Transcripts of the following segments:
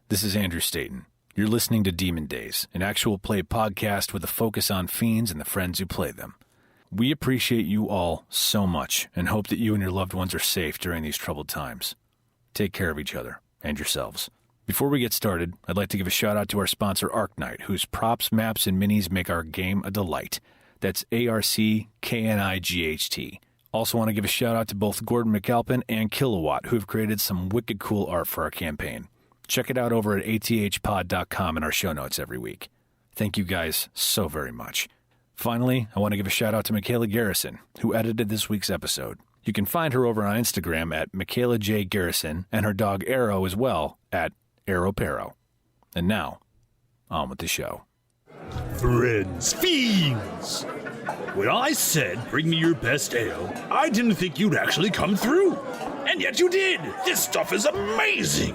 This is Andrew Staten. You're listening to Demon Dayz, an actual play podcast with a focus on fiends and the friends who play them. We appreciate you all so much and hope that you and your loved ones are safe during these troubled times. Take care of each other and yourselves. Before we get started, I'd like to give a shout out to our sponsor Arknight, whose props, maps, and minis make our game a delight. That's ARCKNIGHT. Also want to give a shout out to both Gordon McAlpin and KiloWhat, who have created some wicked cool art for our campaign. Check it out over at athpod.com in our show notes every week. Thank you guys so very much. Finally, I want to give a shout out to Michaela Garrison, who edited this week's episode. You can find her over on Instagram at Michaela J. Garrison and her dog Arrow as well at ArrowParo. And now, on with the show. Friends, fiends! When I said bring me your best ale, I didn't think you'd actually come through. And yet you did! This stuff is amazing!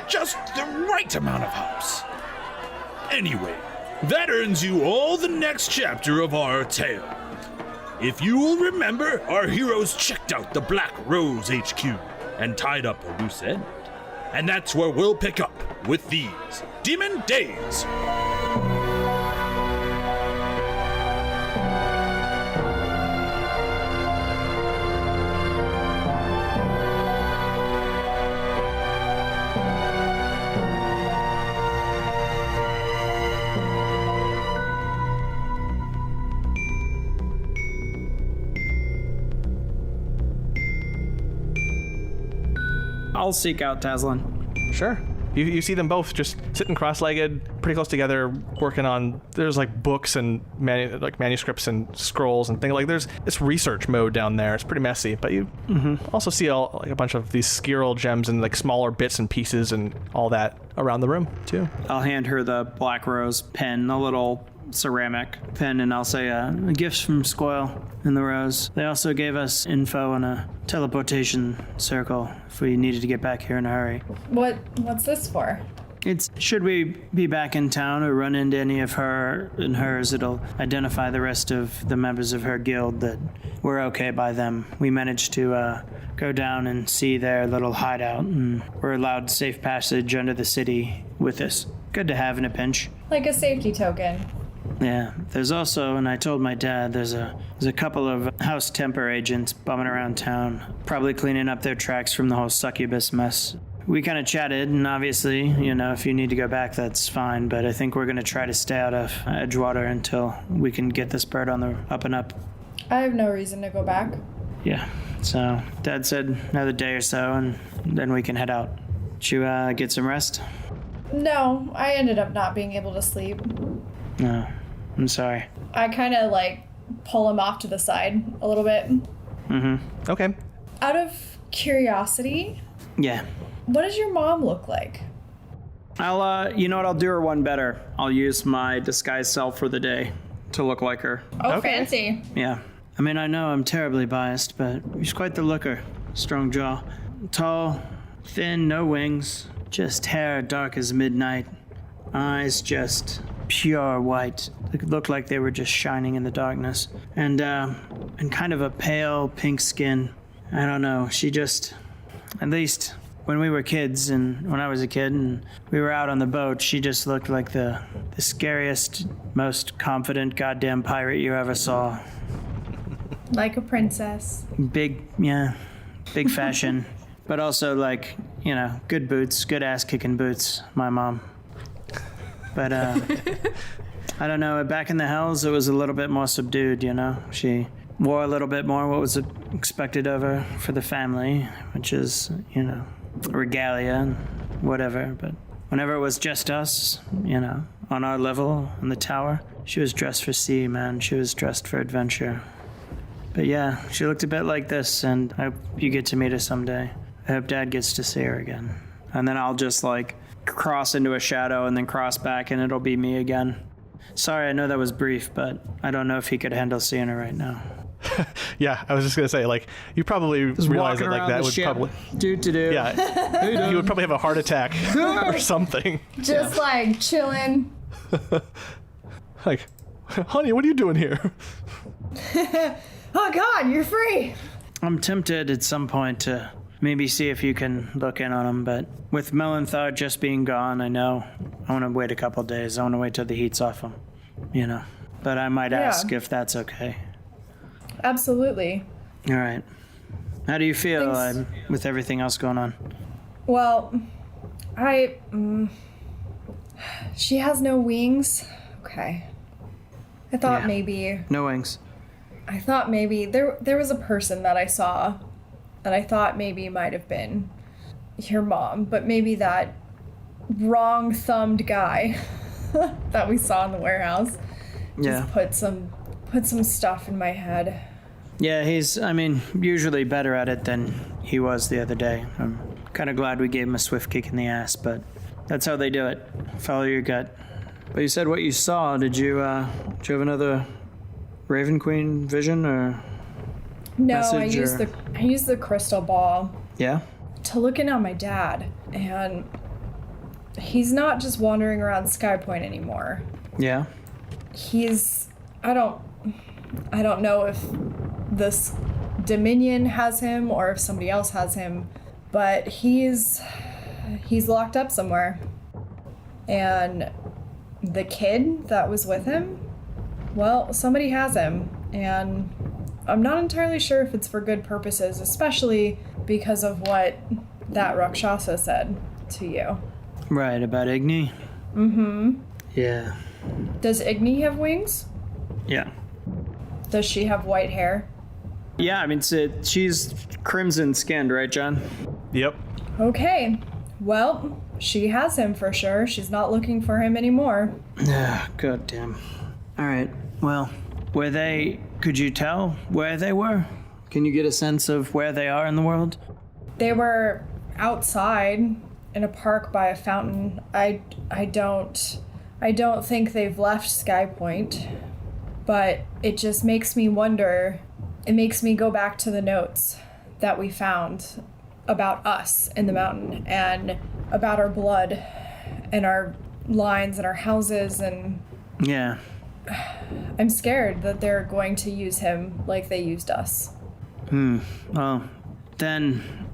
Just the right amount of hops. Anyway, that earns you all the next chapter of our tale. If you will remember, our heroes checked out the Black Rose HQ and tied up a loose end. And that's where we'll pick up with these Demon Dayz. I'll seek out Taslinn. Sure. You see them both just sitting cross-legged, pretty close together, working on, there's like books and manuscripts and scrolls and things like, there's this research mode down there. It's pretty messy, but you also see all like a bunch of these Skirl gems and like smaller bits and pieces and all that around the room too. I'll hand her the Black Rose pen, a little ceramic pen, and I'll say gifts from Scoil and the Rose. They also gave us info on a teleportation circle if we needed to get back here in a hurry. What's this for? It's should we be back in town or run into any of her and hers, it'll identify the rest of the members of her guild that we're okay by them. We managed to go down and see their little hideout, and we're allowed safe passage under the city with us. Good to have in a pinch. Like a safety token. Yeah, there's also, and I told my dad, there's a couple of House Temper agents bumming around town, probably cleaning up their tracks from the whole succubus mess. We kind of chatted, and obviously, if you need to go back, that's fine, but I think we're going to try to stay out of Edgewater until we can get this bird on the up and up. I have no reason to go back. Yeah, so Dad said another day or so, and then we can head out. Did you get some rest? No, I ended up not being able to sleep. No, I'm sorry. I kind of pull him off to the side a little bit. Okay. Out of curiosity, Yeah. what does your mom look like? I'll, you know what, I'll do her one better. I'll use my disguised self for the day to look like her. Oh, Okay. fancy. Yeah. I mean, I know I'm terribly biased, but she's quite the looker. Strong jaw. Tall, thin, no wings. Just hair dark as midnight. Eyes just pure white. They looked like they were just shining in the darkness. And kind of a pale pink skin. I don't know. She just, at least when we were kids and when I was a kid and we were out on the boat, she just looked like the scariest, most confident goddamn pirate you ever saw. Like a princess. Big fashion. But also good boots, good ass kicking boots, my mom. But I don't know, back in the Hells it was a little bit more subdued, She wore a little bit more what was expected of her for the family, which is, regalia and whatever. But whenever it was just us, on our level in the tower, she was dressed for sea, man. She was dressed for adventure. But yeah, she looked a bit like this, and I hope you get to meet her someday. I hope Dad gets to see her again. And then I'll just cross into a shadow and then cross back and it'll be me again. Sorry, I know that was brief, but I don't know if he could handle seeing her right now. Yeah, I was just gonna say, you probably Just realize walking that around that the would ship. probably, Do. yeah, you would probably have a heart attack or something. Just chilling. Honey, what are you doing here? Oh God, you're free. I'm tempted at some point to maybe see if you can look in on him. But with Melanthar just being gone, I know I want to wait a couple days. I want to wait till the heat's off him, you know. But I might ask if that's okay. Absolutely. All right. How do you feel with everything else going on? Well, she has no wings. Okay. I thought maybe... No wings. I thought maybe there was a person that I saw that I thought maybe might have been your mom, but maybe that wrong-thumbed guy that we saw in the warehouse just put some stuff in my head. Yeah, he's, usually better at it than he was the other day. I'm kind of glad we gave him a swift kick in the ass, but that's how they do it. Follow your gut. But you said what you saw. Did you have another Raven Queen vision or message? I used the crystal ball. Yeah? To look in on my dad, and he's not just wandering around Skypoint anymore. Yeah? I don't know if this Dominion has him or if somebody else has him, but he's locked up somewhere. And the kid that was with him, well, somebody has him, and I'm not entirely sure if it's for good purposes, especially because of what that Rakshasa said to you. Right, about Igni? Mm-hmm. Yeah. Does Igni have wings? Yeah. Does she have white hair? Yeah, she's crimson-skinned, right, John? Yep. Okay. Well, she has him for sure. She's not looking for him anymore. God damn. All right. Well, could you tell where they were? Can you get a sense of where they are in the world? They were outside in a park by a fountain. I don't think they've left Skypoint, but it just makes me wonder. It makes me go back to the notes that we found about us in the mountain and about our blood and our lines and our houses, and yeah, I'm scared that they're going to use him like they used us. Well, then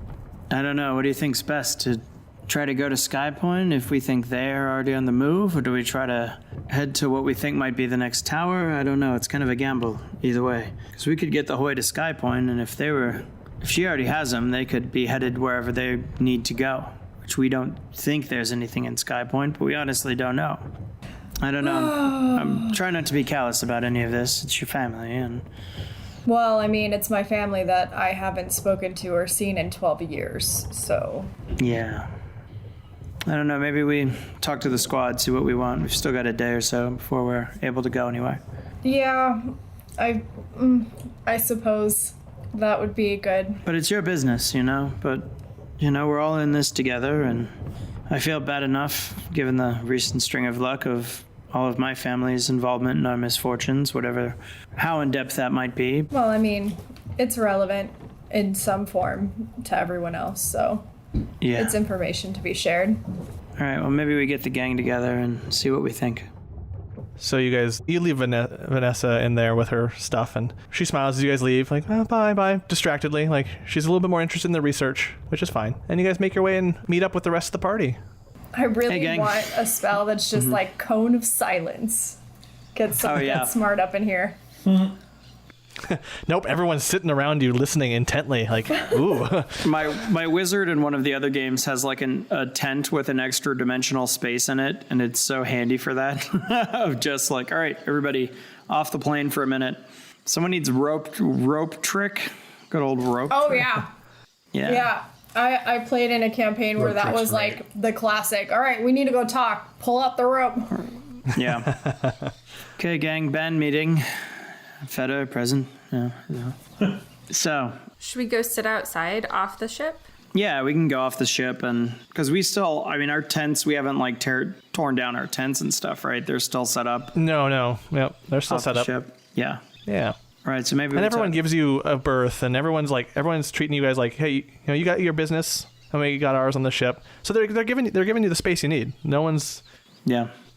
I don't know. What do you think's best? To try to go to Skypoint if we think they're already on the move, or do we try to head to what we think might be the next tower? I don't know. It's kind of a gamble either way. Because we could get the Hoy to Skypoint, and if she already has them, they could be headed wherever they need to go. Which we don't think there's anything in Skypoint, but we honestly don't know. I don't know. I'm trying not to be callous about any of this. It's your family, and... Well, it's my family that I haven't spoken to or seen in 12 years, so... Yeah. I don't know, maybe we talk to the squad, see what we want. We've still got a day or so before we're able to go anywhere. Yeah, I suppose that would be good. But it's your business, But, we're all in this together, and I feel bad enough, given the recent string of luck of all of my family's involvement in our misfortunes, how in-depth that might be. Well, it's relevant in some form to everyone else, so yeah, it's information to be shared. All right, well, maybe we get the gang together and see what we think. So you leave Vanessa in there with her stuff, and she smiles as you guys leave, like, oh, bye, distractedly. Like, she's a little bit more interested in the research, which is fine. And you guys make your way and meet up with the rest of the party. I really want a spell that's just like Cone of Silence. Get smart up in here. Nope, everyone's sitting around you listening intently, like, ooh. My wizard in one of the other games has like a tent with an extra dimensional space in it, and it's so handy for that. Of just like, all right, everybody off the plane for a minute. Someone needs rope trick. Good old rope. Oh, yeah. Yeah. I played in a campaign where that was like the classic. All right, we need to go talk. Pull out the rope. Yeah. Okay, gang, band meeting. Feta present. Yeah. So. Should we go sit outside off the ship? Yeah, we can go off the ship, and because we still, our tents, we haven't like torn down our tents and stuff, right? They're still set up. No. Yep, they're still set up. Ship. Yeah. All right, so maybe. And everyone gives you a berth, and everyone's treating you guys like, hey, you got your business, and we got ours on the ship. So they're giving you the space you need. No one's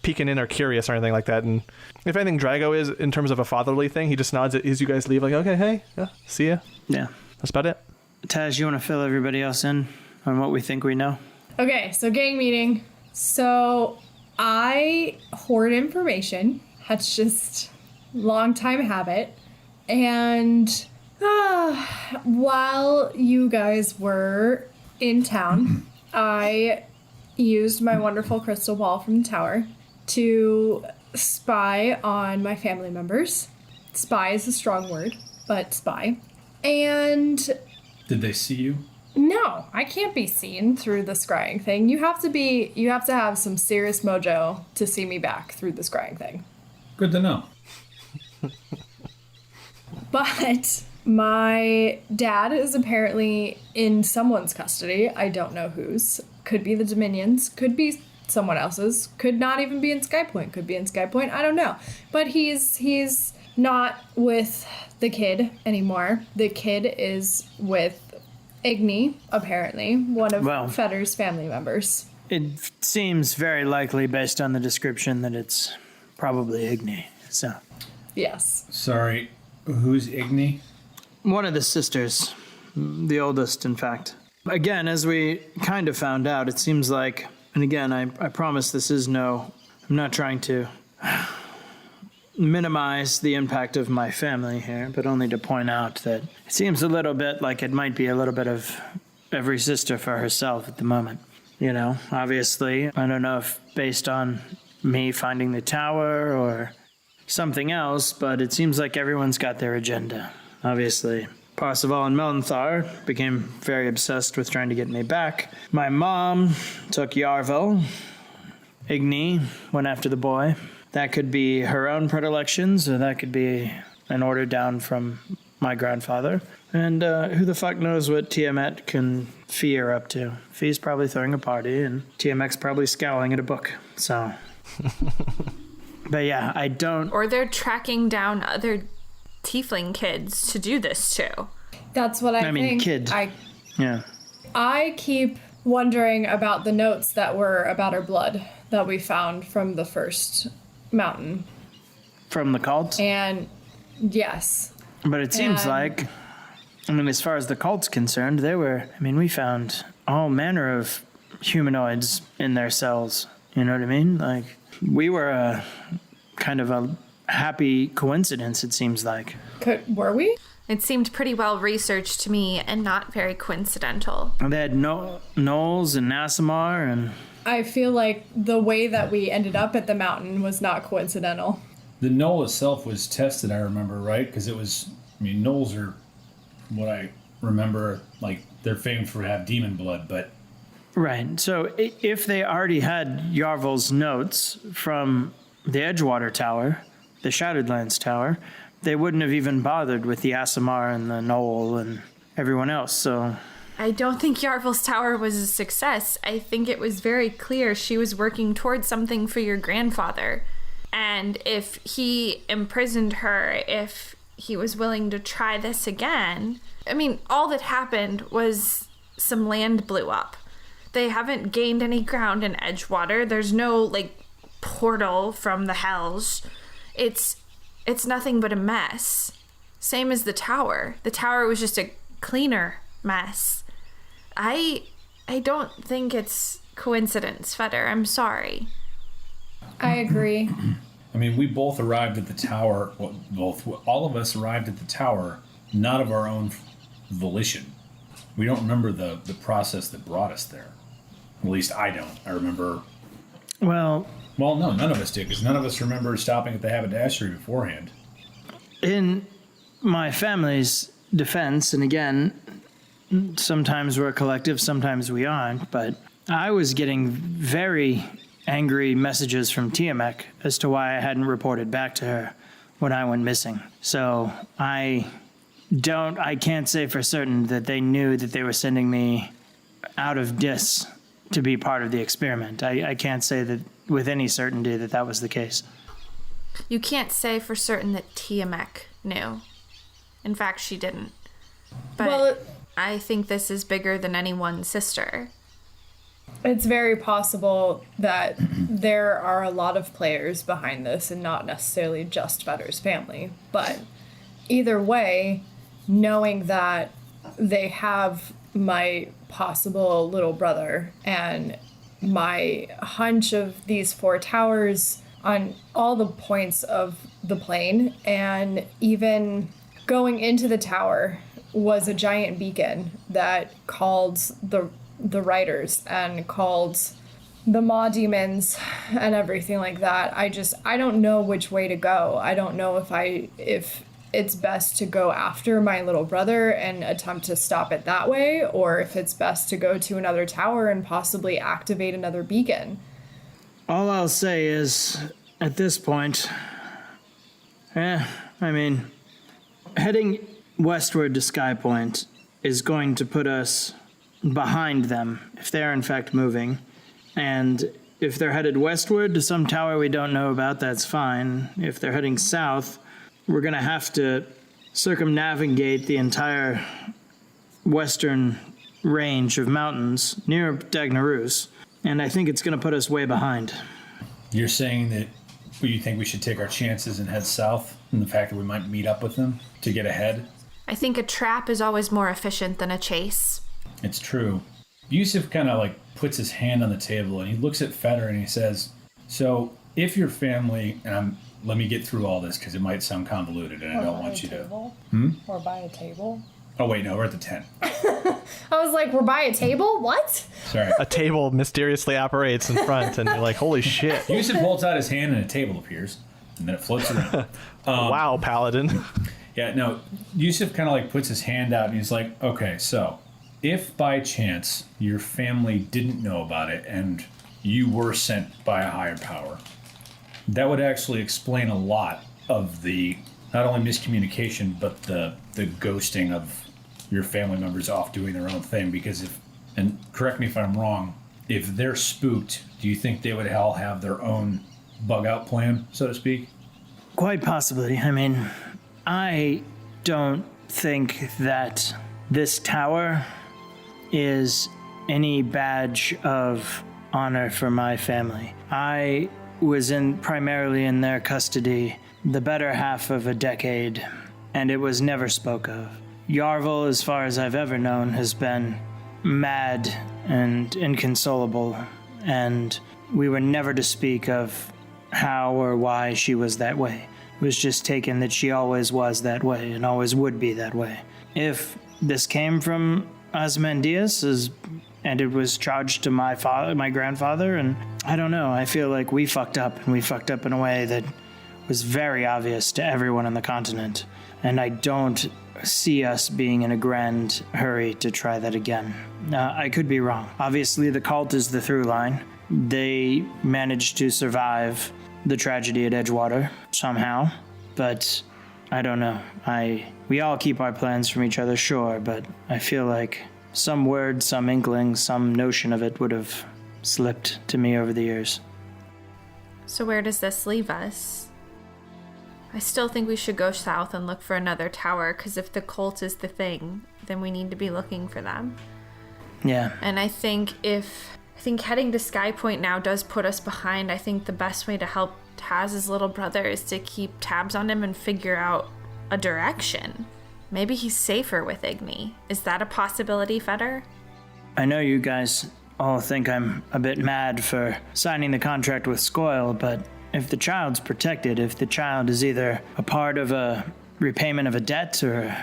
peeking in or curious or anything like that. And if anything, Drago is in terms of a fatherly thing. He just nods as you guys leave, like, okay, hey, yeah, see ya. Yeah, that's about it. Taz, you want to fill everybody else in on what we think we know? Okay, so gang meeting. So I hoard information. That's just long time habit. And while you guys were in town, I used my wonderful crystal ball from the tower to spy on my family members. Spy is a strong word, but spy. And Did they see you? no, I can't be seen through the scrying thing. You have to have some serious mojo to see me back through the scrying thing. Good to know. But my dad is apparently in someone's custody. I don't know whose. Could be the Dominion's, could be someone else's, could not even be in Skypoint, could be in Skypoint, I don't know. But he's not with the kid anymore. The kid is with Igni, apparently, one of Fetter's family members. It seems very likely, based on the description, that it's probably Igni. So, Yes. Sorry, who's Igni? one of the sisters, the oldest, in fact. Again, as we kind of found out, it seems like, and again, I promise this is I'm not trying to minimize the impact of my family here, but only to point out that it seems a little bit like it might be a little bit of every sister for herself at the moment. You know, obviously, I don't know if based on me finding the tower or something else, but it seems like everyone's got their agenda. Obviously, Parsival and Melanthar became very obsessed with trying to get me back. My mom took Yarvel. Igni went after the boy. That could be her own predilections, or that could be an order down from my grandfather. And who the fuck knows what Tiamat can Fee are up to. Fee's probably throwing a party, and TMX probably scowling at a book. So, but yeah, I don't. Or they're tracking down other tiefling kids to do this too. That's what I mean, think. kid. Yeah. I keep wondering about the notes that were about her blood that we found from the first mountain. From the cult? And yes. But it seems like, I mean, as far as the cult's concerned, we found all manner of humanoids in their cells. You know what I mean? Like, we were a kind of a happy coincidence, it seems like. Were we? It seemed pretty well researched to me and not very coincidental. And they had Knowles and Nasamar and... I feel like the way that we ended up at the mountain was not coincidental. The knoll itself was tested, I remember, right? Because it was, knolls are, what I remember, like, they're famed for have demon blood, but... Right, so if they already had Yarvel's notes from the Edgewater Tower, the Shattered Lands Tower, they wouldn't have even bothered with the Asimar and the Knoll and everyone else, so... I don't think Yarvel's tower was a success. I think it was very clear she was working towards something for your grandfather. And if he imprisoned her, if he was willing to try this again... all that happened was some land blew up. They haven't gained any ground in Edgewater. There's no, portal from the hells. It's nothing but a mess. Same as the tower. The tower was just a cleaner mess. I don't think it's coincidence, Fetter. I'm sorry. I agree. we both arrived at the tower, all of us arrived at the tower, not of our own volition. We don't remember the process that brought us there. At least I don't. I remember... Well, no, none of us did, because none of us remember stopping at the haberdashery beforehand. In my family's defense, and again, sometimes we're a collective, sometimes we aren't, but I was getting very angry messages from Tiamat as to why I hadn't reported back to her when I went missing. So I can't say for certain that they knew that they were sending me out of Dis to be part of the experiment. I can't say that with any certainty that was the case. You can't say for certain that Tiamat knew. In fact, she didn't. But I think this is bigger than any one sister. It's very possible that there are a lot of players behind this and not necessarily just Fetter's family. But either way, knowing that they have my possible little brother, and my hunch of these 4 towers on all the points of the plane, and even going into the tower was a giant beacon that called the riders and called the maw demons and everything like that. I don't know which way to go. I don't know if it's best to go after my little brother and attempt to stop it that way, or if it's best to go to another tower and possibly activate another beacon. All I'll say is, at this point, heading westward to Skypoint is going to put us behind them, if they're in fact moving. And if they're headed westward to some tower we don't know about, that's fine. If they're heading south, we're going to have to circumnavigate the entire western range of mountains near Dagnarus, and I think it's going to put us way behind. You're saying that you think we should take our chances and head south, and the fact that we might meet up with them to get ahead? I think a trap is always more efficient than a chase. It's true. Yusuf kind of puts his hand on the table and he looks at Feder and he says, so if your family, and let me get through all this because it might sound convoluted and I don't want you to. Or by a table? Oh wait, no, we're at the tent. I was like, we're by a table? What? Sorry. A table mysteriously operates in front and you're like, holy shit. Yusuf holds out his hand and a table appears and then it floats around. Wow, Paladin. Yeah, no, Yusuf kind of puts his hand out and he's like, okay, so if by chance your family didn't know about it and you were sent by a higher power, that would actually explain a lot of the not only miscommunication but the ghosting of your family members off doing their own thing. Because if, and correct me if I'm wrong, if they're spooked, do you think they would all have their own bug out plan, so to speak? Quite possibly. I don't think that this tower is any badge of honor for my family. I was primarily in their custody the better half of a decade, and it was never spoke of. Yarvel, as far as I've ever known, has been mad and inconsolable, and we were never to speak of how or why she was that way. It was just taken that she always was that way and always would be that way. If this came from Ozymandias and it was charged to my grandfather, and I don't know, I feel like we fucked up, and we fucked up in a way that was very obvious to everyone on the continent, and I don't see us being in a grand hurry to try that again. I could be wrong. Obviously, the cult is the through line. They managed to survive the tragedy at Edgewater somehow, but I don't know. We all keep our plans from each other, sure, but I feel like some word, some inkling, some notion of it would have slipped to me over the years. So where does this leave us? I still think we should go south and look for another tower, because if the cult is the thing, then we need to be looking for them. Yeah. And I think heading to Skypoint now does put us behind. I think the best way to help Taz's little brother is to keep tabs on him and figure out a direction. Maybe he's safer with Igni. Is that a possibility, Feder? I know you guys all think I'm a bit mad for signing the contract with Skoil, but if the child's protected, if the child is either a part of a repayment of a debt or,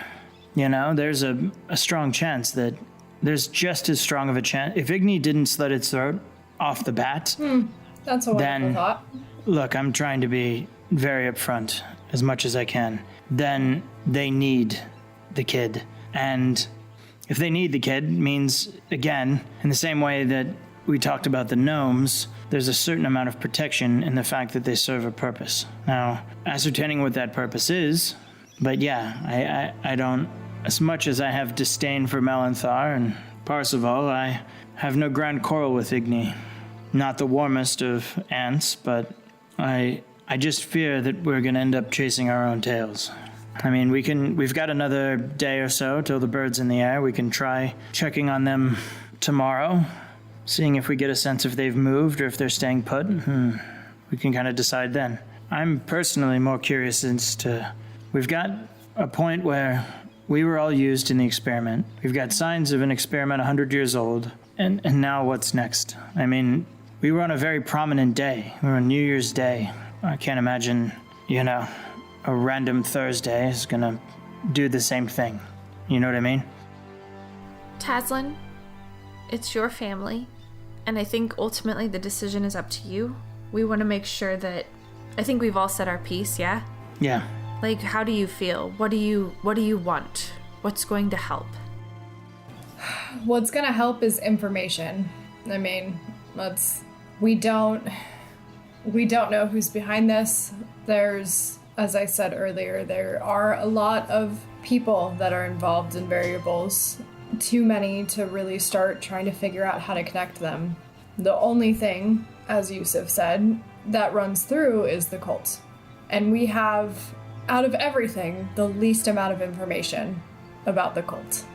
there's a strong chance that there's just as strong of a chance. If Igni didn't slit its throat off the bat, That's a wonderful thought. Look, I'm trying to be very upfront as much as I can. Then they need the kid. And if they need the kid, means, again, in the same way that we talked about the gnomes, there's a certain amount of protection in the fact that they serve a purpose. Now, ascertaining what that purpose is, but yeah, I don't, as much as I have disdain for Melanthar and Parsival, I have no grand quarrel with Igni. Not the warmest of aunts, but I just fear that we're going to end up chasing our own tails. We've got another day or so till the bird's in the air. We can try checking on them tomorrow, seeing if we get a sense if they've moved or if they're staying put. We can kind of decide then. I'm personally more curious as to, we've got a point where We were all used in the experiment. We've got signs of an experiment 100 years old. And now what's next? I mean, we were on a very prominent day. We were on New Year's Day. I can't imagine, a random Thursday is gonna do the same thing. You know what I mean? Taslinn, it's your family, and I think ultimately the decision is up to you. We want to make sure that, I think we've all said our piece, yeah? Yeah. Like, how do you feel? What do you want? What's going to help? What's gonna help is information. I mean, we don't know who's behind this. There's, as I said earlier, there are a lot of people that are involved in variables. Too many to really start trying to figure out how to connect them. The only thing, as Yusuf said, that runs through is the cult. And we have, out of everything, the least amount of information about the cult.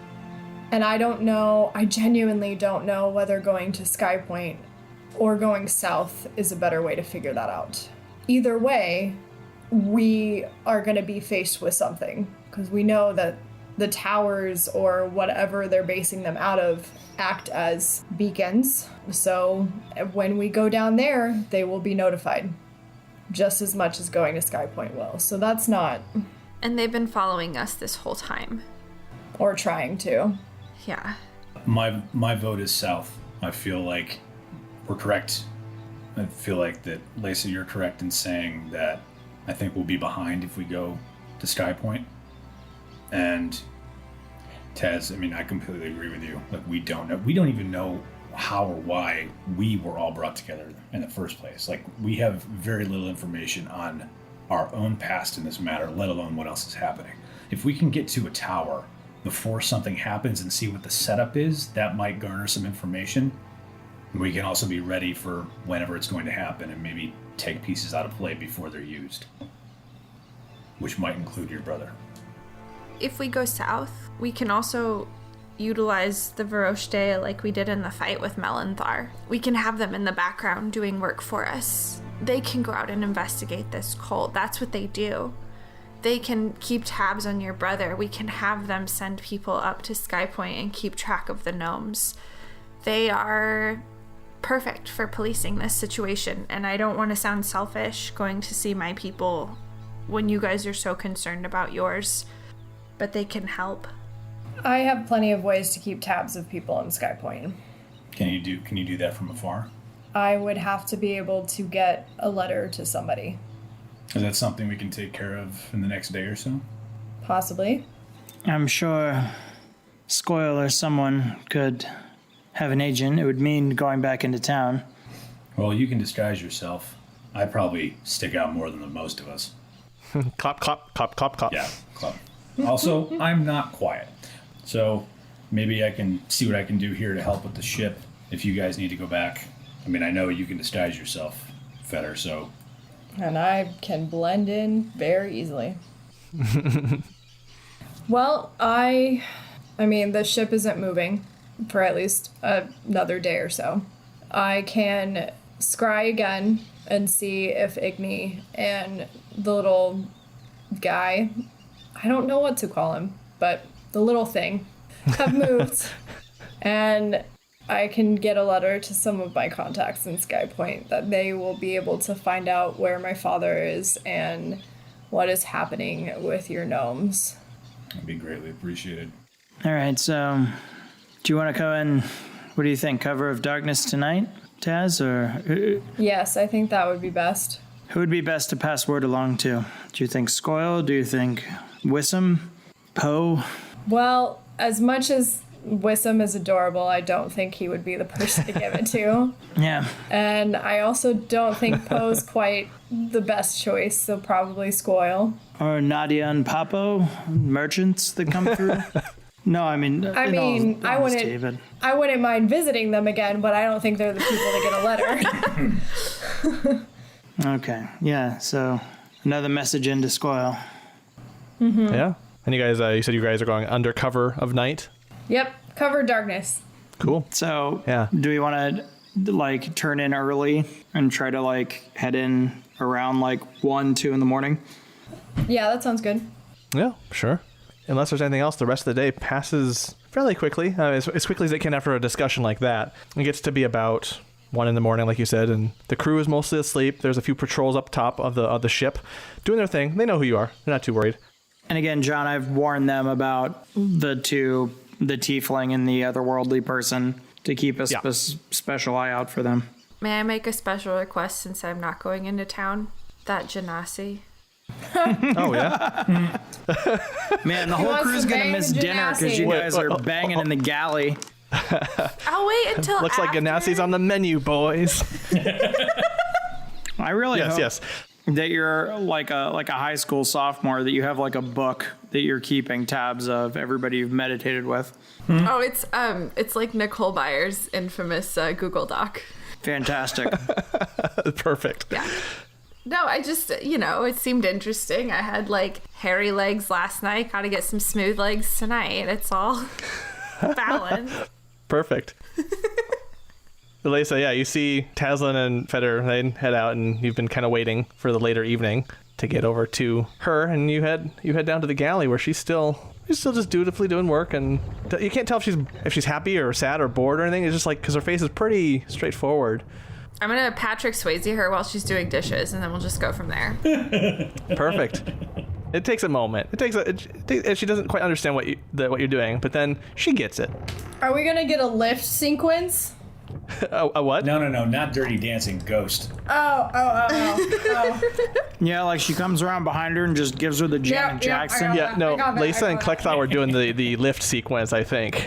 And I genuinely don't know whether going to Skypoint or going south is a better way to figure that out. Either way, we are going to be faced with something, because we know that the towers or whatever they're basing them out of act as beacons. So when we go down there, they will be notified just as much as going to Skypoint will. So that's not... And they've been following us this whole time. Or trying to. Yeah. My vote is south. I feel like we're correct. I feel like that, Lacey, you're correct in saying that I think we'll be behind if we go to Skypoint. And Taz, I mean, I completely agree with you. Like, we don't know. We don't even know how or why we were all brought together in the first place. Like, we have very little information on our own past in this matter, let alone what else is happening. If we can get to a tower before something happens and see what the setup is, that might garner some information. We can also be ready for whenever it's going to happen and maybe take pieces out of play before they're used, which might include your brother. If we go south, we can also utilize the Varoshte like we did in the fight with Melanthar. We can have them in the background doing work for us. They can go out and investigate this cult. That's what they do. They can keep tabs on your brother. We can have them send people up to Skypoint and keep track of the gnomes. They are perfect for policing this situation, and I don't want to sound selfish going to see my people when you guys are so concerned about yours, but they can help. I have plenty of ways to keep tabs of people in Skypoint. Can you do that from afar? I would have to be able to get a letter to somebody. Is that something we can take care of in the next day or so? Possibly. I'm sure Scoil or someone could have an agent. It would mean going back into town. Well, you can disguise yourself. I probably stick out more than the most of us. Cop, cop, cop, cop, cop. Yeah, club. Also, I'm not quiet. So maybe I can see what I can do here to help with the ship if you guys need to go back. I mean, I know you can disguise yourself, Fetter, so... And I can blend in very easily. Well, I mean, the ship isn't moving for at least another day or so. I can scry again and see if Igni and the little guy, I don't know what to call him, but the little thing, have moved. And I can get a letter to some of my contacts in Skypoint that they will be able to find out where my father is and what is happening with your gnomes. That'd be greatly appreciated. All right, so do you want to go in, what do you think, cover of darkness tonight, Taz? Or Yes, I think that would be best. who would be best to pass word along to? Do you think Scoil? Do you think Wissam? Poe? Well, as much as Wissam is adorable, I don't think he would be the person to give it to. Yeah. And I also don't think Poe's quite the best choice, so probably Scoil. Or Nadia and Papo, merchants that come through? No, I mean, I wouldn't mind visiting them again, but I don't think they're the people to get a letter. Okay, yeah, so another message into Scoil. Mm-hmm. Yeah. And you guys, you said you guys are going under cover of night? Yep, cover darkness. Cool. So, Yeah. do we want to, like, turn in early and try to, like, head in around, like, 1, 2 in the morning? Yeah, that sounds good. Yeah, sure. unless there's anything else, the rest of the day passes fairly quickly, as quickly as it can after a discussion like that. It gets to be about 1 a.m, like you said, and the crew is mostly asleep. There's a few patrols up top of the ship doing their thing. They know who you are. They're not too worried. And again, John, I've warned them about the tiefling and the otherworldly person, to keep a special eye out for them. May I make a special request since I'm not going into town? That Genasi. Oh, yeah? Man, the whole crew's going to miss dinner because you guys are banging in the galley. I'll wait until Looks like after. Ganassi's on the menu, boys. I really hope Yes. that you're like a high school sophomore, that you have like a book that you're keeping tabs of everybody you've meditated with. Oh, it's like Nicole Byers' infamous Google Doc. Fantastic. Perfect. Yeah. No, I just, it seemed interesting. I had like hairy legs last night. Got to get some smooth legs tonight. It's all balance. Perfect. Lisa, yeah, you see Taslinn and Feder, they head out, and you've been kind of waiting for the later evening to get over to her, and you head down to the galley where she's still just dutifully doing work, and you can't tell if she's happy or sad or bored or anything. It's just like, because her face is pretty straightforward. I'm gonna Patrick Swayze her while she's doing dishes, and then we'll just go from there. Perfect. It takes a moment. She doesn't quite understand what you're doing, but then she gets it. Are we gonna get a lift sequence? A what? No, not Dirty Dancing, Ghost. Oh. Yeah, like she comes around behind her and just gives her the Janet Jackson. Yeah, no, Lisa and Klekthal were doing the lift sequence, I think.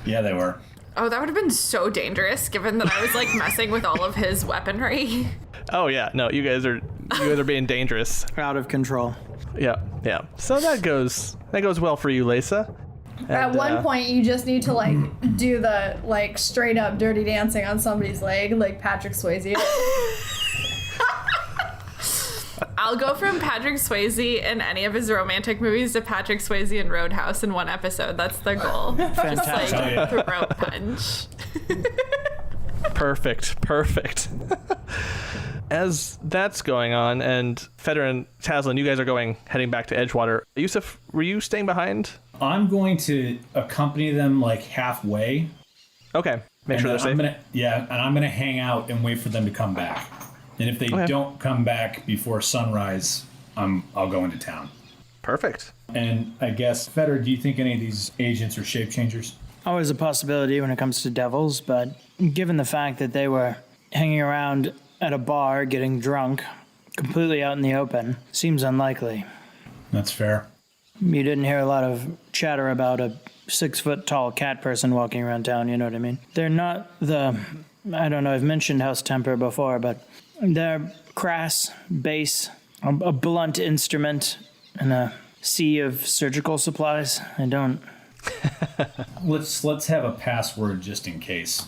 Yeah, they were. Oh, that would have been so dangerous, given that I was like messing with all of his weaponry. Oh yeah, no, you guys are being dangerous. Out of control. Yeah. So that goes well for you, Lisa. At one point, you just need to like do the like straight up Dirty Dancing on somebody's leg, like Patrick Swayze. I'll go from Patrick Swayze in any of his romantic movies to Patrick Swayze in Roadhouse in one episode. That's the goal. Fantastic. Just like throat punch. Perfect. As that's going on, and Feder and Taslinn, you guys are heading back to Edgewater. Yusuf, were you staying behind? I'm going to accompany them like halfway. Okay, make sure they're safe. I'm gonna hang out and wait for them to come back. And if they don't come back before sunrise, I'll go into town. Perfect. And I guess, Feder, do you think any of these agents are shape changers? Always a possibility when it comes to devils, but given the fact that they were hanging around at a bar getting drunk, completely out in the open, seems unlikely. That's fair. You didn't hear a lot of chatter about a 6-foot-tall cat person walking around town, you know what I mean? They're not I've mentioned house temper before, but they're crass, base, a blunt instrument, and a sea of surgical supplies. I don't... Let's have a password just in case.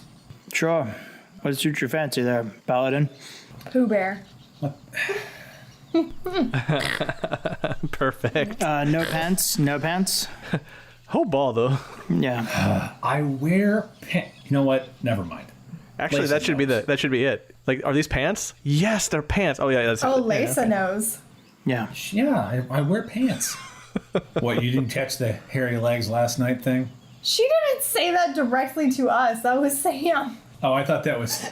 Sure. What suits your fancy there, Paladin? Pooh Bear. Perfect. No pants? Whole ball, though. Yeah. I wear pants. You know what? Never mind. Actually, Lisa that should be it. Like, are these pants? Yes, they're pants. Oh, yeah. Lisa knows. Yeah. Yeah, I wear pants. What, you didn't catch the hairy legs last night thing? She didn't say that directly to us. That was Sam. Oh, I thought that was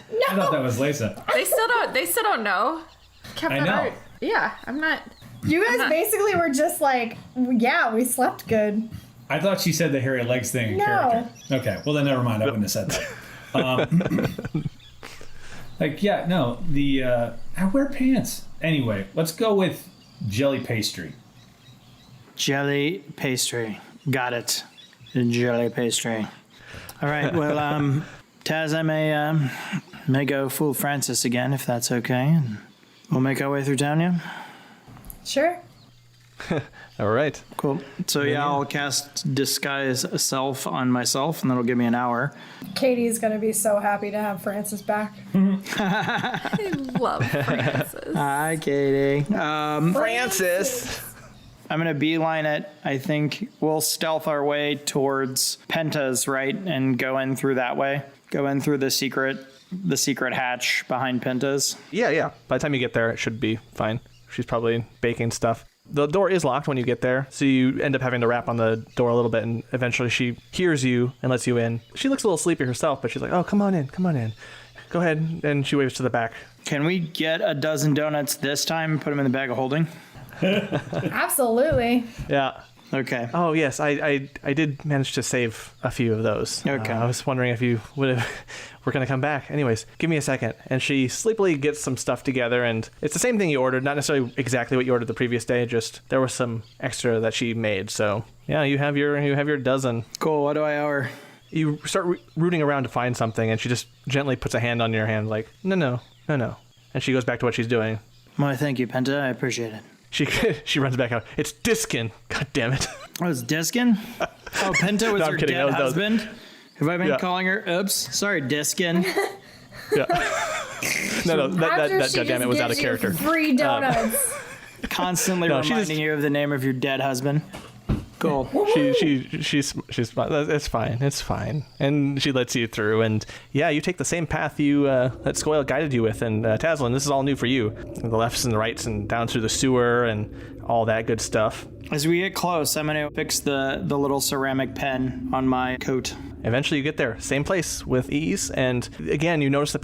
Lisa. They still don't know. Kept I that know. out. Yeah, I'm not. You guys basically were just like, yeah, we slept good. I thought she said the hairy legs thing in No. character. Okay, well then never mind. I wouldn't have said that. I wear pants. Anyway, let's go with jelly pastry. Jelly pastry. Got it. Jelly pastry. All right, well, Taz, I may go fool Francis again, if that's okay. And we'll make our way through town, yeah? Sure. All right. Cool. So, yeah, I'll cast Disguise Self on myself, and that'll give me an hour. Katie's going to be so happy to have Francis back. I love Francis. Hi, Katie. Francis. I'm going to beeline it. I think we'll stealth our way towards Penta's, right? And go in through that way. Go in through the secret hatch behind Penta's. Yeah. By the time you get there, it should be fine. She's probably baking stuff. The door is locked when you get there, so you end up having to rap on the door a little bit, and eventually she hears you and lets you in. She looks a little sleepy herself, but she's like, oh, come on in. Go ahead. And she waves to the back. Can we get a dozen donuts this time and put them in the bag of holding? Absolutely. Yeah. Okay. Oh, yes. I did manage to save a few of those. Okay. I was wondering if you would have... We're going to come back. Anyways, give me a second. And she sleepily gets some stuff together, and it's the same thing you ordered. Not necessarily exactly what you ordered the previous day, just there was some extra that she made. So, yeah, you have your dozen. Cool. What do I owe her? You start rooting around to find something, and she just gently puts a hand on your hand like, no. And she goes back to what she's doing. Well, thank you, Penta. I appreciate it. She runs back out. It's Diskin. God damn it. Oh, it's Diskin? Oh, Penta was No, I'm her kidding. dead That was- husband? Have I been Yeah. calling her? Oops. Sorry, Diskin. Yeah. No, that After she goddamn it just was out of gives you character. Free donuts. Constantly No, she reminding just- you of the name of your dead husband. Cool. She's fine. It's fine. And she lets you through, and yeah, you take the same path that Scoil guided you with. And Taslinn, this is all new for you. The lefts and the rights, and down through the sewer, and all that good stuff. As we get close, I'm going to fix the little ceramic pen on my coat. Eventually you get there, same place with ease, and again you notice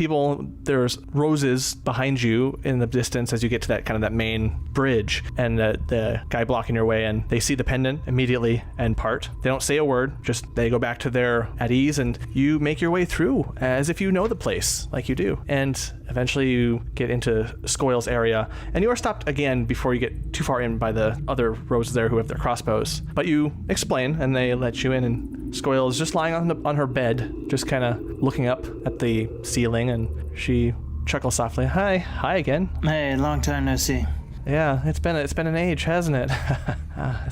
there's roses behind you in the distance as you get to that main bridge, and the guy blocking your way, and they see the pendant immediately and part. They don't say a word, just they go back to their at ease, and you make your way through as if you know the place like you do, and eventually you get into Scoil's area, and you are stopped again before you get too far in by the other roses there who have their crossbows. But you explain, and they let you in, and Scoil is just lying on her bed, just kind of looking up at the ceiling, and she chuckles softly. Hi again. Hey, long time no see. Yeah, it's been an age, hasn't it?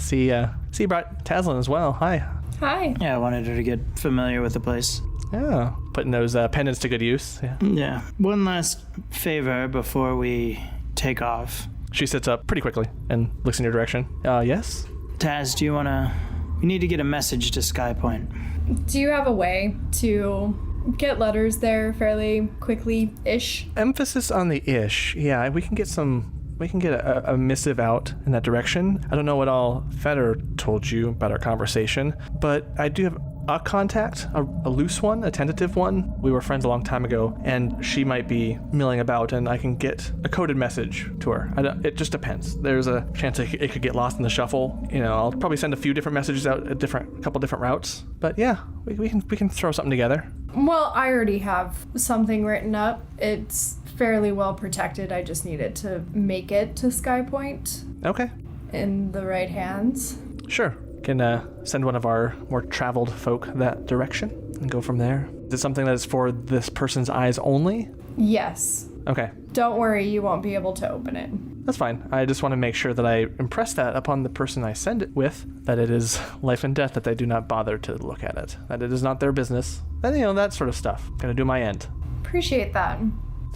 See, you brought Taslinn as well. Hi. Hi. Yeah, I wanted her to get familiar with the place. Yeah, putting those pendants to good use. Yeah. Yeah. One last favor before we take off. She sits up pretty quickly and looks in your direction. Yes? Taz, do you want to... We need to get a message to Skypoint. Do you have a way to get letters there fairly quickly-ish? Emphasis on the ish. Yeah, we can get a missive out in that direction. I don't know what all Feder told you about our conversation, but I do have a contact, a loose one, a tentative one. We were friends a long time ago, and she might be milling about, and I can get a coded message to her. It just depends. There's a chance it could get lost in the shuffle. I'll probably send a few different messages out at a couple different routes. But yeah, we can throw something together. Well, I already have something written up. It's fairly well protected. I just needed to make it to Skypoint Okay. in the right hands. Sure. Can send one of our more traveled folk that direction and go from there. Is it something that's for this person's eyes only? Yes. Okay. Don't worry, you won't be able to open it. That's fine. I just want to make sure that I impress that upon the person I send it with, that it is life and death, that they do not bother to look at it, that it is not their business, that sort of stuff. Gonna do my end. Appreciate that.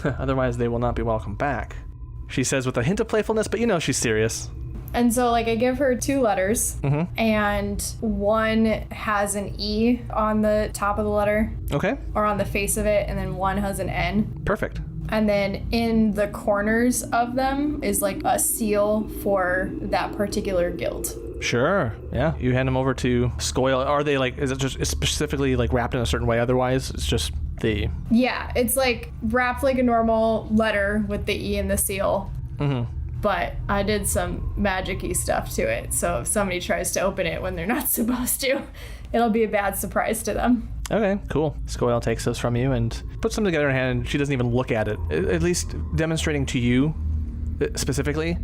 Otherwise, they will not be welcome back. She says with a hint of playfulness, but she's serious. And so, I give her 2 letters, and one has an E on the top of the letter, Okay. or on the face of it, and then one has an N. Perfect. And then in the corners of them is a seal for that particular guild. Sure. Yeah. You hand them over to Scoil. Are they is it just specifically wrapped in a certain way? Otherwise, it's just the... Yeah, it's wrapped like a normal letter with the E and the seal. Mm-hmm. But I did some magic-y stuff to it, so if somebody tries to open it when they're not supposed to, it'll be a bad surprise to them. Okay, cool. Scoil takes those from you and puts them together in her hand, and she doesn't even look at it, at least demonstrating to you specifically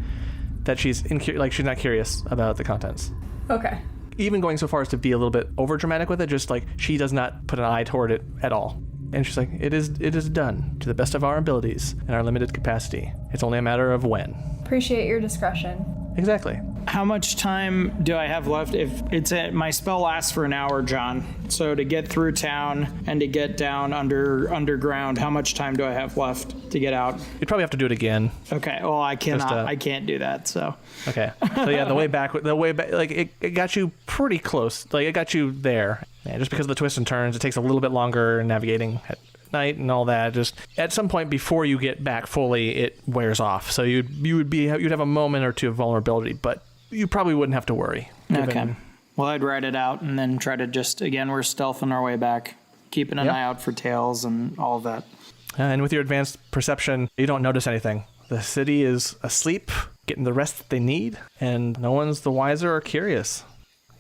that she's she's not curious about the contents. Okay. Even going so far as to be a little bit over dramatic with it, just she does not put an eye toward it at all. And she's like, it is done to the best of our abilities and our limited capacity. It's only a matter of when. Appreciate your discretion. Exactly. How much time do I have left? If it's my spell lasts for an hour, John. So to get through town and to get down underground, how much time do I have left to get out? You'd probably have to do it again. Okay. Well, I cannot. Just, I can't do that. So. Okay. So yeah, the way back, it got you pretty close. It got you there. Yeah, just because of the twists and turns, it takes a little bit longer navigating at night and all that. Just at some point before you get back fully, it wears off. So you'd have a moment or two of vulnerability, but you probably wouldn't have to worry. Okay. Well, I'd ride it out and then try to just, again, we're stealthing our way back, keeping an eye out for tails and all of that. And with your advanced perception, you don't notice anything. The city is asleep, getting the rest that they need, and no one's the wiser or curious.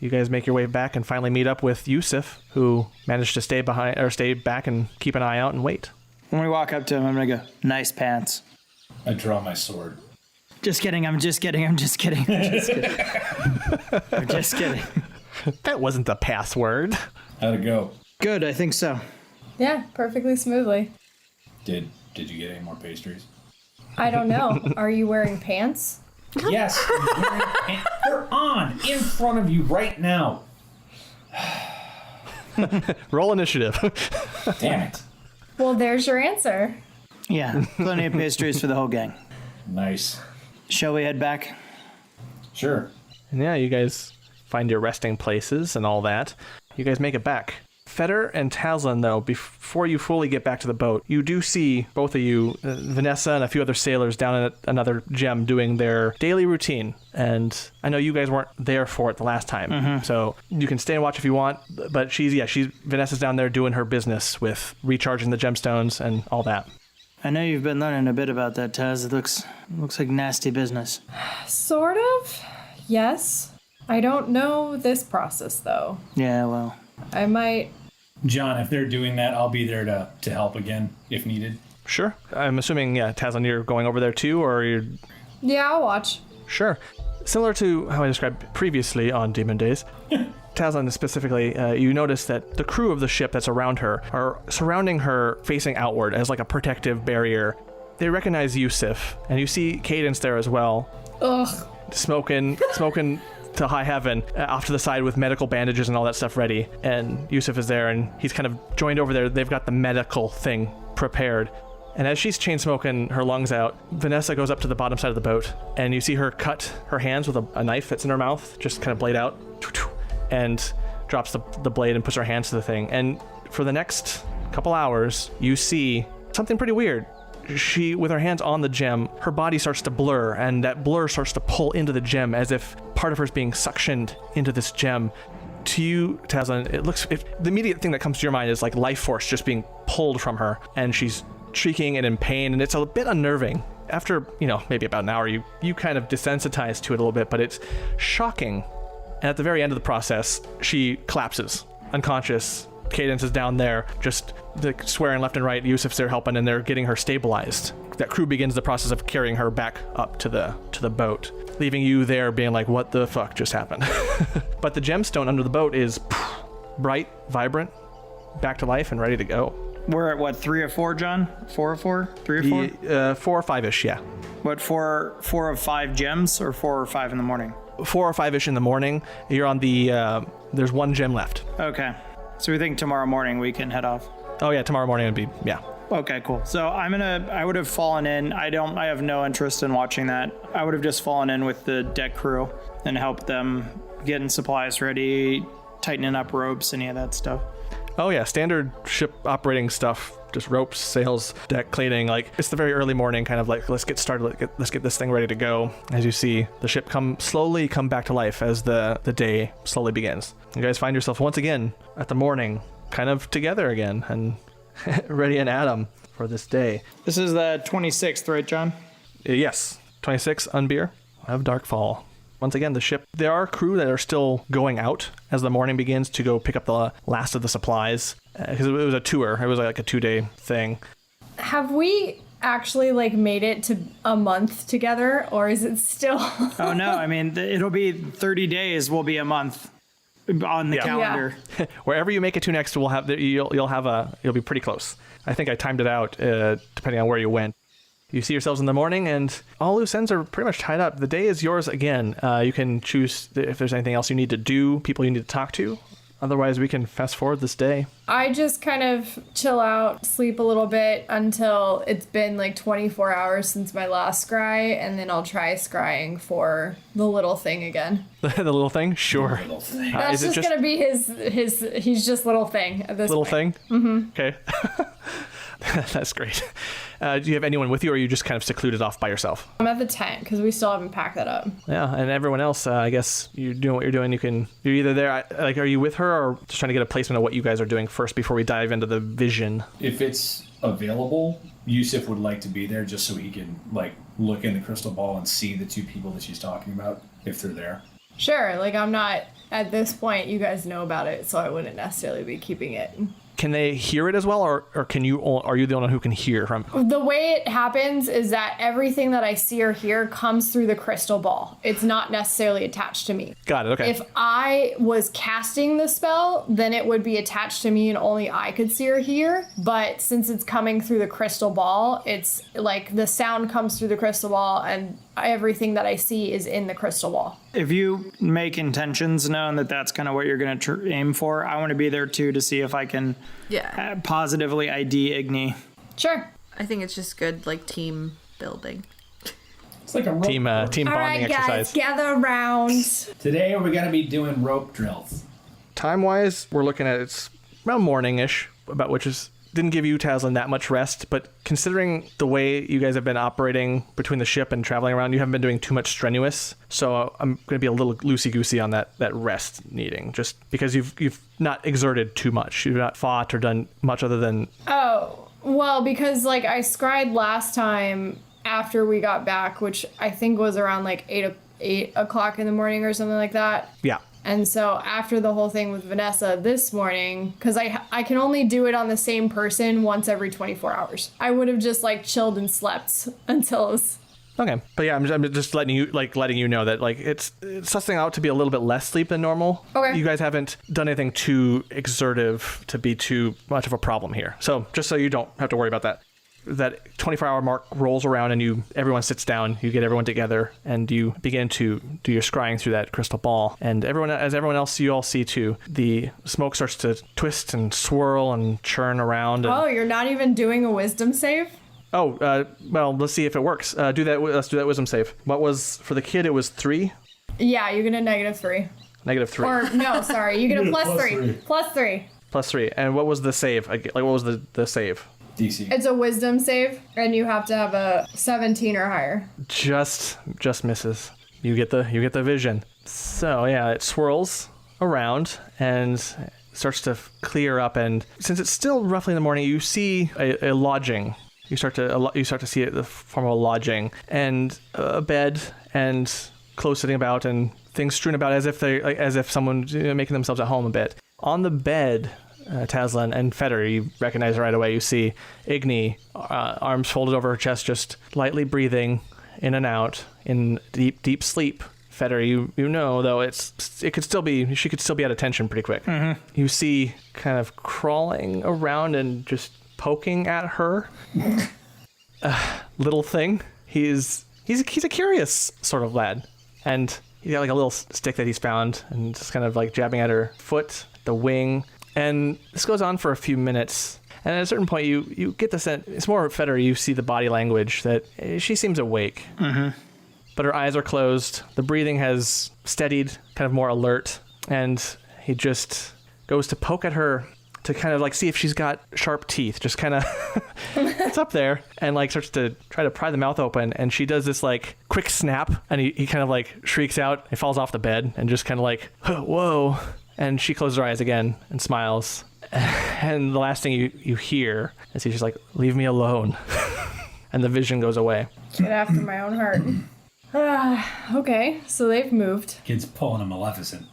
You guys make your way back and finally meet up with Yusuf, who managed to stay back and keep an eye out and wait. When we walk up to him, I'm going to go, nice pants. I draw my sword. Just kidding, I'm just kidding. I'm just kidding. That wasn't the password. How'd it go? Good, I think so. Yeah, perfectly smoothly. Did you get any more pastries? I don't know. Are you wearing pants? Yes, I'm wearing pants. They're on in front of you right now. Roll initiative. Damn it. Well, there's your answer. Yeah, plenty of pastries for the whole gang. Nice. Shall we head back? Sure. And yeah, you guys find your resting places and all that. You guys make it back. Feder and Taslinn, though, before you fully get back to the boat, you do see both of you, Vanessa and a few other sailors down at another gem doing their daily routine. And I know you guys weren't there for it the last time, so you can stay and watch if you want. But Vanessa's down there doing her business with recharging the gemstones and all that. I know you've been learning a bit about that, Taz. It looks like nasty business. Sort of. Yes. I don't know this process, though. Yeah, well. I might... John, if they're doing that, I'll be there to help again, if needed. Sure. I'm assuming, Taslinn, you're going over there too, or you're... Yeah, I'll watch. Sure. Similar to how I described previously on Demon Days, Taslinn specifically, you notice that the crew of the ship that's around her are surrounding her facing outward as like a protective barrier. They recognize Yusuf, and you see Cadence there as well. Ugh. Smoking to high heaven, off to the side with medical bandages and all that stuff ready. And Yusuf is there, and he's kind of joined over there. They've got the medical thing prepared. And as she's chain smoking her lungs out, Vanessa goes up to the bottom side of the boat, and you see her cut her hands with a knife that's in her mouth, just kind of blade out, and drops the blade and puts her hands to the thing. And for the next couple hours, you see something pretty weird. She, with her hands on the gem, her body starts to blur, and that blur starts to pull into the gem as if part of her is being suctioned into this gem. To you, Taslinn, the immediate thing that comes to your mind is like life force just being pulled from her, and she's shrieking and in pain, and it's a bit unnerving. After, maybe about an hour, you kind of desensitize to it a little bit, but it's shocking. And at the very end of the process, she collapses, unconscious. Cadence is down there, just swearing left and right. Yusuf's there helping, and they're getting her stabilized. That crew begins the process of carrying her back up to the boat, leaving you there being like, what the fuck just happened? But the gemstone under the boat is bright, vibrant, back to life, and ready to go. We're at what, 3 or 4, John? 4 or 4? 3 or 4? 4 or 5-ish, yeah. What, 4 of 5 gems, or 4 or 5 in the morning? 4 or 5-ish in the morning. You're on the, there's 1 gem left. Okay. So we think tomorrow morning we can head off. Oh yeah, tomorrow morning would be, yeah. Okay, cool. So I would have fallen in. I have no interest in watching that. I would have just fallen in with the deck crew and helped them getting supplies ready, tightening up ropes, any of that stuff. Oh yeah, standard ship operating stuff, just ropes, sails, deck cleaning. Like, it's the very early morning, kind of like, let's get started, let's get this thing ready to go. As you see the ship slowly come back to life as the day slowly begins. You guys find yourself once again at the morning, kind of together again, and ready and at 'em for this day. This is the 26th, right, John? Yes, 26 Unbeer of Darkfall. Once again, the ship, there are crew that are still going out as the morning begins to go pick up the last of the supplies. Because it was a tour. It was like a 2-day thing. Have we actually made it to a month together, or is it still? Oh no, I mean, it'll be 30 days will be a month on the calendar. Yeah. Wherever you make it to next, you'll be pretty close. I think I timed it out depending on where you went. You see yourselves in the morning, and all loose ends are pretty much tied up. The day is yours again. You can choose if there's anything else you need to do, people you need to talk to. Otherwise, we can fast forward this day. I just kind of chill out, sleep a little bit until it's been 24 hours since my last scry, and then I'll try scrying for the little thing again. The little thing? Sure. Little thing. That's just going to be he's just little thing at this little point. Thing? Mm-hmm. Okay. That's great. Do you have anyone with you, or are you just kind of secluded off by yourself? I'm at the tent because we still haven't packed that up. Yeah, and everyone else, I guess you're doing what you're doing. You're either there, like, are you with her, or just trying to get a placement of what you guys are doing first before we dive into the vision? If it's available, Yusuf would like to be there just so he can, like, look in the crystal ball and see the two people that she's talking about, if they're there. Sure, like I'm not, at this point, you guys know about it, so I wouldn't necessarily be keeping it. Can they hear it as well, or are you the only one who can hear from? The way it happens is that everything that I see or hear comes through the crystal ball. It's not necessarily attached to me. Got it, okay. If I was casting the spell, then it would be attached to me and only I could see or hear. But since it's coming through the crystal ball, it's like the sound comes through the crystal ball and everything that I see is in the crystal ball. If you make intentions knowing that that's kind of what you're going to aim for, I want to be there too to see if I can positively ID Igni. Sure. I think it's just good, like, team building. It's like a rope Team bonding All right, exercise. guys, gather around. Today we're going to be doing rope drills. Time-wise, we're looking at it's around morning-ish, about which is didn't give you, Taslinn, that much rest, but considering the way you guys have been operating between the ship and traveling around, you haven't been doing too much strenuous, so I'm going to be a little loosey-goosey on that rest needing, just because you've not exerted too much. You've not fought or done much other than... Oh, well, because, like, I scried last time after we got back, which I think was around, like, 8 o'clock in the morning or something like that. Yeah. And so after the whole thing with Vanessa this morning, because I can only do it on the same person once every 24 hours. I would have just, like, chilled and slept until it was... Okay. But yeah, I'm just letting you know that, like, it's sussing out to be a little bit less sleep than normal. Okay. You guys haven't done anything too exertive to be too much of a problem here. So just so you don't have to worry about that. That 24-hour mark rolls around and everyone sits down, you get everyone together, and you begin to do your scrying through that crystal ball. And everyone else, you all see too, the smoke starts to twist and swirl and churn around. And, Oh, you're not even doing a wisdom save? Well, let's see if it works. Let's do that wisdom save. What was, for the kid, it was 3? Yeah, you get a -3. -3. Or, no, sorry, you get a +3. +3. +3. And what was the save? Like, what was the save? DC. It's a wisdom save, and you have to have a 17 or higher. Just misses. You get the vision. So yeah, it swirls around and starts to clear up. And since it's still roughly in the morning, you see a lodging. You start to see it in the form of a lodging and a bed and clothes sitting about and things strewn about as if someone's making themselves at home a bit. On the bed, Taslinn and Feder, you recognize right away. You see Igni, arms folded over her chest, just lightly breathing in and out in deep sleep. Feder, you know, though she could still be at attention pretty quick. Mm-hmm. You see kind of crawling around and just poking at her. Little thing. He's a curious sort of lad, and he's got like a little stick that he's found and just kind of like jabbing at her foot, the wing. And this goes on for a few minutes. And at a certain point, you get the sense, it's more Feder, you see the body language that she seems awake. Mm-hmm. But her eyes are closed. The breathing has steadied, kind of more alert. And he just goes to poke at her to kind of like see if she's got sharp teeth. Just kind of, it's up there. And like starts to try to pry the mouth open. And she does this like quick snap. And he kind of like shrieks out. He falls off the bed and just kind of like, whoa. And she closes her eyes again and smiles. And the last thing you hear is he's just like, leave me alone. And the vision goes away. Get after my own heart. Okay, so they've moved. Kid's pulling a Maleficent.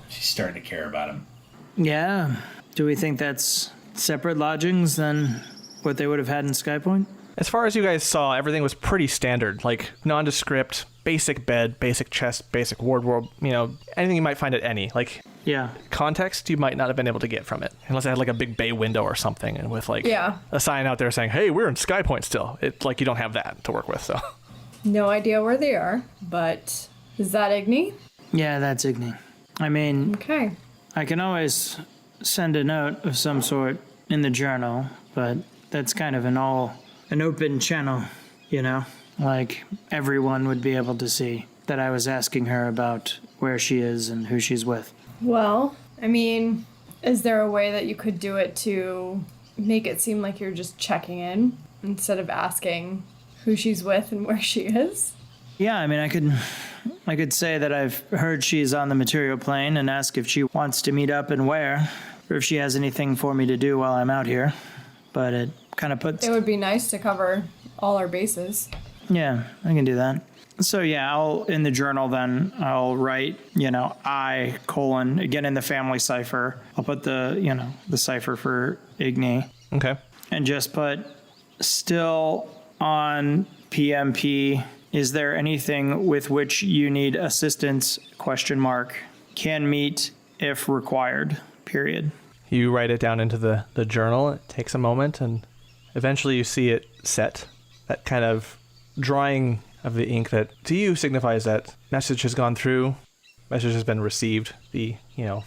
She's starting to care about him. Yeah. Do we think that's separate lodgings than what they would have had in Skypoint? As far as you guys saw, everything was pretty standard, like nondescript, basic bed, basic chest, basic wardrobe, anything you might find at any. Like, yeah, context you might not have been able to get from it, unless it had like a big bay window or something, and with like a sign out there saying, hey, we're in Skypoint still. It's like you don't have that to work with, so. No idea where they are, but is that Igni? Yeah, that's Igni. I mean, okay. I can always send a note of some sort in the journal, but that's kind of an open channel, like everyone would be able to see that I was asking her about where she is and who she's with. Well, I mean, is there a way that you could do it to make it seem like you're just checking in instead of asking who she's with and where she is? Yeah, I mean, I could say that I've heard she's on the material plane and ask if she wants to meet up and where, or if she has anything for me to do while I'm out here. But it kind of puts... It would be nice to cover all our bases. Yeah, I can do that. So yeah, in the journal then, I'll write, I, again in the family cipher, I'll put the cipher for Igni. Okay. And just put, still on PMP, is there anything with which you need assistance, ? Can meet if required, period. You write it down into the journal. It takes a moment, and eventually you see it set. That kind of drying of the ink that to you signifies that message has gone through, message has been received, the,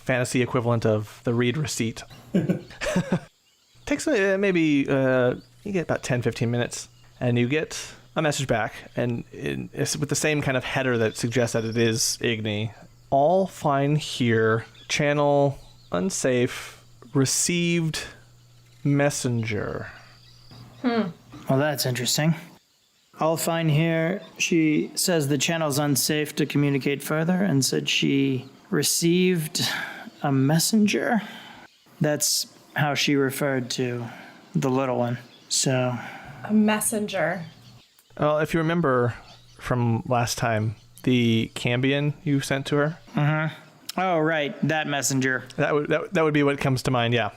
fantasy equivalent of the read receipt. Takes maybe, you get about 10, 15 minutes, and you get a message back, and it's with the same kind of header that suggests that it is Igni. All fine here, channel unsafe, received messenger. Well, that's interesting. All fine here. She says the channel's unsafe to communicate further and said she received a messenger. That's how she referred to the little one. So... A messenger. Well, if you remember from last time, the Cambion you sent to her. Mm-hmm. Oh, right. That messenger. That would be what comes to mind, yeah.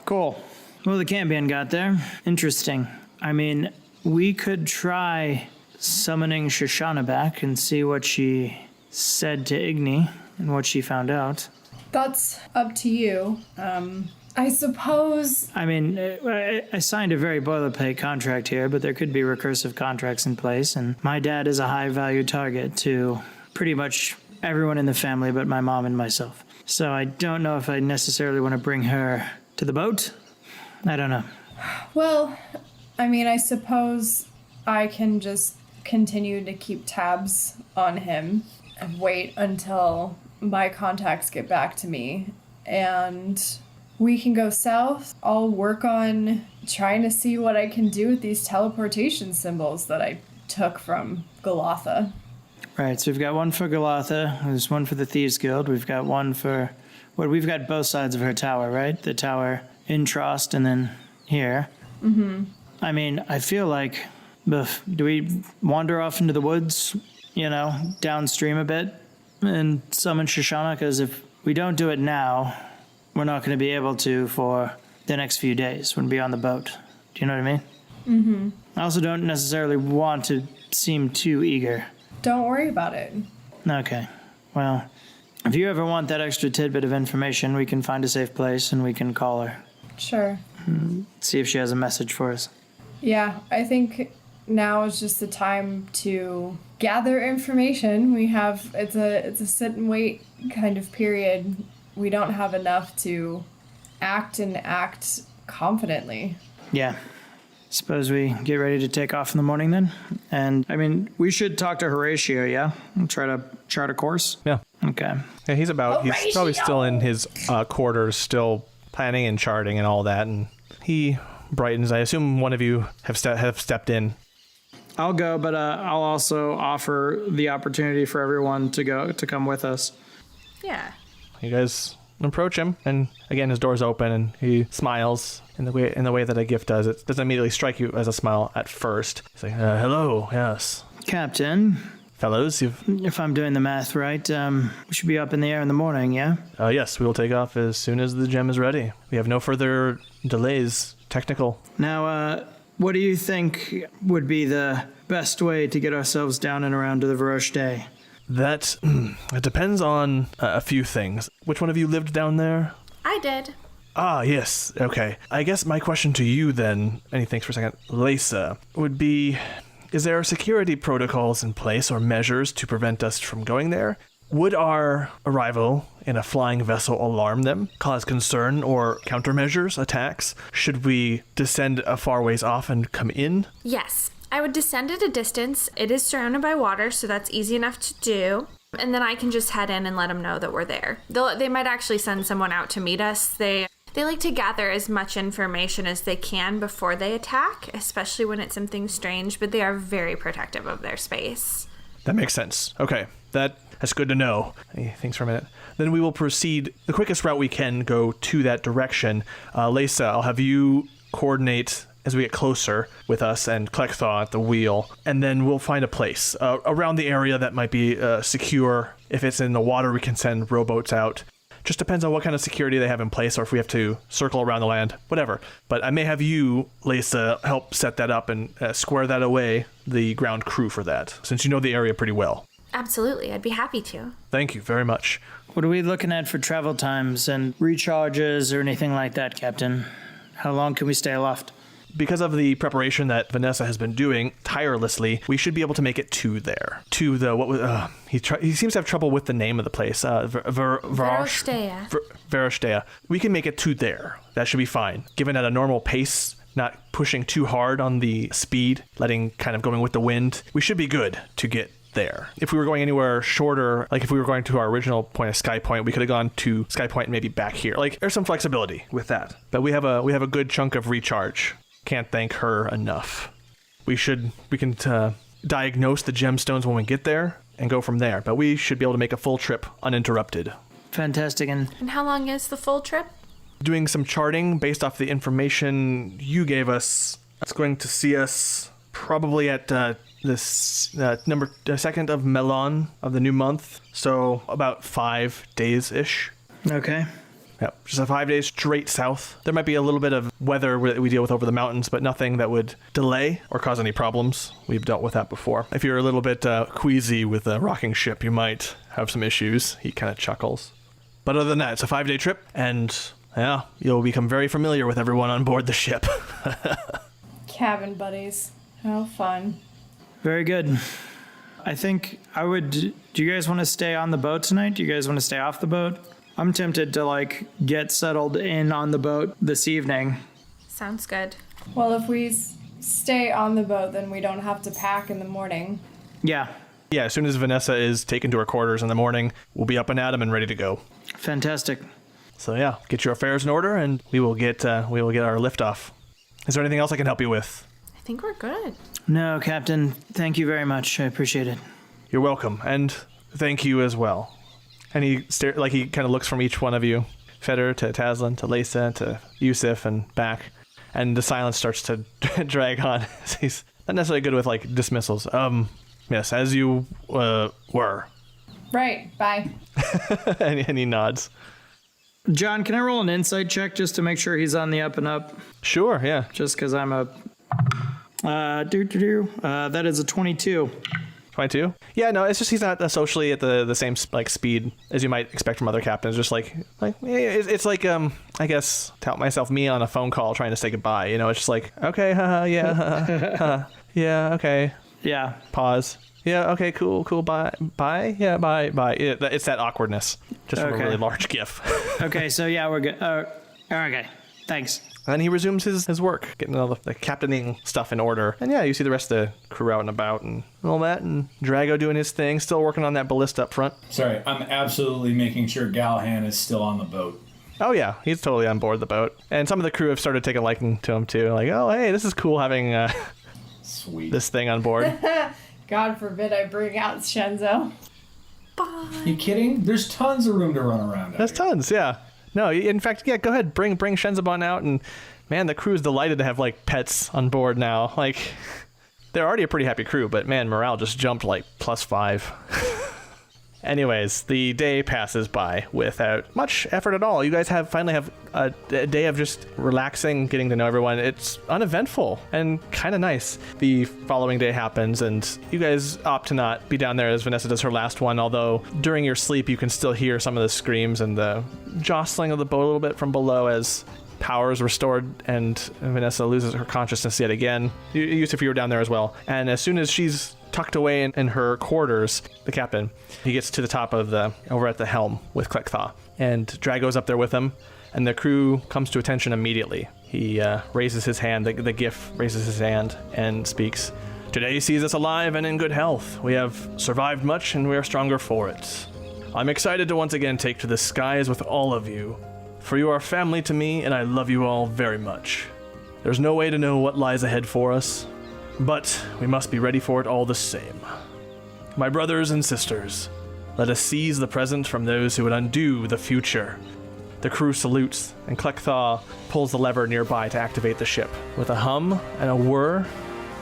Cool. Well, the Cambion got there. Interesting. I mean... We could try summoning Shoshana back and see what she said to Igni and what she found out. That's up to you. I suppose... I mean, I signed a very boilerplate contract here, but there could be recursive contracts in place, and my dad is a high-value target to pretty much everyone in the family but my mom and myself. So I don't know if I necessarily want to bring her to the boat. I don't know. Well... I mean, I suppose I can just continue to keep tabs on him and wait until my contacts get back to me. And we can go south. I'll work on trying to see what I can do with these teleportation symbols that I took from Galatha. Right, so we've got one for Galatha. There's one for the Thieves Guild. We've got one for... we've got both sides of her tower, right? The tower in Trost and then here. Mm-hmm. I mean, I feel like, do we wander off into the woods, downstream a bit and summon Shoshana? Because if we don't do it now, we're not going to be able to for the next few days when we're on the boat. Do you know what I mean? Mm-hmm. I also don't necessarily want to seem too eager. Don't worry about it. Okay. Well, if you ever want that extra tidbit of information, we can find a safe place and we can call her. Sure. See if she has a message for us. Yeah, I think now is just the time to gather information. It's a sit and wait kind of period. We don't have enough to act confidently. Yeah. Suppose we get ready to take off in the morning then? And, I mean, we should talk to Horatio, yeah? And try to chart a course? Yeah. Okay. Yeah, he's probably still in his quarters, still planning and charting and all that, and he brightens. I assume one of you have stepped in. I'll go, but I'll also offer the opportunity for everyone to come with us. Yeah. You guys approach him, and again his door's open, and he smiles in the way that a gift does. It doesn't immediately strike you as a smile at first. He's like, "Hello, yes, Captain. Fellows, if I'm doing the math right, we should be up in the air in the morning, yeah? Yes, we will take off as soon as the gem is ready. We have no further delays." Technical. Now, what do you think would be the best way to get ourselves down and around to the Varosh Day? That it depends on a few things. Which one of you lived down there? I did. Ah, yes. Okay. I guess my question to you then, and thanks for a second, Lisa, would be, is there security protocols in place or measures to prevent us from going there? Would our arrival in a flying vessel alarm them, cause concern or countermeasures, attacks? Should we descend a far ways off and come in? Yes, I would descend at a distance. It is surrounded by water, so that's easy enough to do. And then I can just head in and let them know that we're there. They might actually send someone out to meet us. They They like to gather as much information as they can before they attack, especially when it's something strange, but they are very protective of their space. That makes sense. Okay, that's good to know. Hey, thanks for a minute. Then we will proceed the quickest route we can go to that direction. Lisa, I'll have you coordinate as we get closer with us and Cleckthaw at the wheel, and then we'll find a place around the area that might be secure. If it's in the water, we can send rowboats out. Just depends on what kind of security they have in place, or if we have to circle around the land, whatever. But I may have you, Lisa, help set that up and square that away, the ground crew for that, since you know the area pretty well. Absolutely, I'd be happy to. Thank you very much. What are we looking at for travel times and recharges or anything like that, Captain? How long can we stay aloft? Because of the preparation that Vanessa has been doing tirelessly, we should be able to make it to there. To the, he seems to have trouble with the name of the place. Verostea. We can make it to there. That should be fine. Given at a normal pace, not pushing too hard on the speed, going with the wind, we should be good to get there. If we were going anywhere shorter, like if we were going to our original point of Skypoint, we could have gone to Skypoint and maybe back here. Like, there's some flexibility with that. But we have a good chunk of recharge. Can't thank her enough. We can diagnose the gemstones when we get there and go from there, but we should be able to make a full trip uninterrupted. Fantastic. And how long is the full trip? Doing some charting based off the information you gave us. It's going to see us probably at this number 2nd of Melon of the new month, so about 5 days-ish. Okay. Yep, just a 5 days straight south. There might be a little bit of weather that we deal with over the mountains, but nothing that would delay or cause any problems. We've dealt with that before. If you're a little bit queasy with a rocking ship, you might have some issues. He kind of chuckles. But other than that, it's a 5-day trip, and yeah, you'll become very familiar with everyone on board the ship. Cabin buddies. How fun. Very good. I think do you guys want to stay on the boat tonight? Do you guys want to stay off the boat? I'm tempted to get settled in on the boat this evening. Sounds good. Well, if we stay on the boat, then we don't have to pack in the morning. Yeah. Yeah, as soon as Vanessa is taken to her quarters in the morning, we'll be up and at 'em and ready to go. Fantastic. So yeah, get your affairs in order and we will get our lift off. Is there anything else I can help you with? I think we're good. No, Captain. Thank you very much. I appreciate it. You're welcome, and thank you as well. And he kind of looks from each one of you, Feder to Taslinn to Lisa to Yusuf and back, and the silence starts to drag on. He's not necessarily good with dismissals. Yes, as you were. Right. Bye. and he nods. John, can I roll an insight check just to make sure he's on the up and up? Sure. Yeah. Just because I'm a that is a 22. 22? Yeah, no, it's just he's not socially at the same speed as you might expect from other captains. Just it's like I guess tout myself me on a phone call trying to say goodbye. It's just okay, yeah, yeah, okay, yeah. Pause. Yeah, okay, cool, bye, yeah, bye. It's that awkwardness, just from a really large GIF. Okay, so yeah, we're good. Okay, thanks. And then he resumes his work, getting all the captaining stuff in order. And yeah, you see the rest of the crew out and about and all that, and Drago doing his thing, still working on that ballista up front. Sorry, I'm absolutely making sure Galhan is still on the boat. Oh yeah, he's totally on board the boat. And some of the crew have started taking a liking to him too. Oh hey, this is cool having sweet this thing on board. God forbid I bring out Shenzo. Bye. You kidding? There's tons of room to run around. There's tons, yeah. No, in fact, yeah, go ahead, bring Shenzabon out, and man, the crew is delighted to have pets on board now. They're already a pretty happy crew, but man, morale just jumped +5. Anyways, the day passes by without much effort at all. You guys finally have a day of just relaxing, getting to know everyone. It's uneventful and kind of nice. The following day happens, and you guys opt to not be down there as Vanessa does her last one, although during your sleep you can still hear some of the screams and the jostling of the boat a little bit from below as power is restored and Vanessa loses her consciousness yet again. Yusuf, you were down there as well. And as soon as she's tucked away in her quarters, the captain, he gets to the top of over at the helm with Cleckthaw, and Drago's up there with him, and the crew comes to attention immediately. He raises his hand, the GIF raises his hand and speaks. Today sees us alive and in good health. We have survived much and we are stronger for it. I'm excited to once again take to the skies with all of you. for you are family to me, and I love you all very much. There's no way to know what lies ahead for us, but we must be ready for it all the same. My brothers and sisters, let us seize the present from those who would undo the future. The crew salutes, and Klekthaw pulls the lever nearby to activate the ship. With a hum and a whir,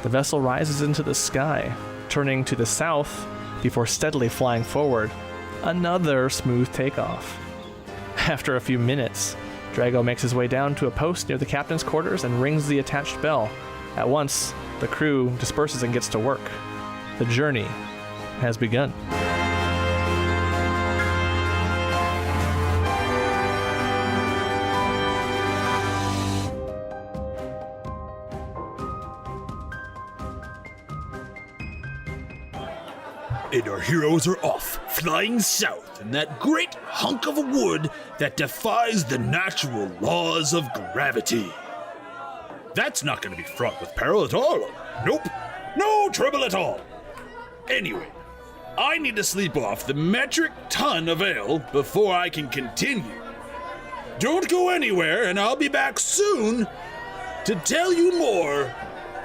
the vessel rises into the sky, turning to the south before steadily flying forward. Another smooth takeoff. After a few minutes, Drago makes his way down to a post near the captain's quarters and rings the attached bell. At once, the crew disperses and gets to work. The journey has begun. And our heroes are off, flying south in that great hunk of wood that defies the natural laws of gravity. That's not going to be fraught with peril at all. Nope. No trouble at all. Anyway, I need to sleep off the metric ton of ale before I can continue. Don't go anywhere, and I'll be back soon to tell you more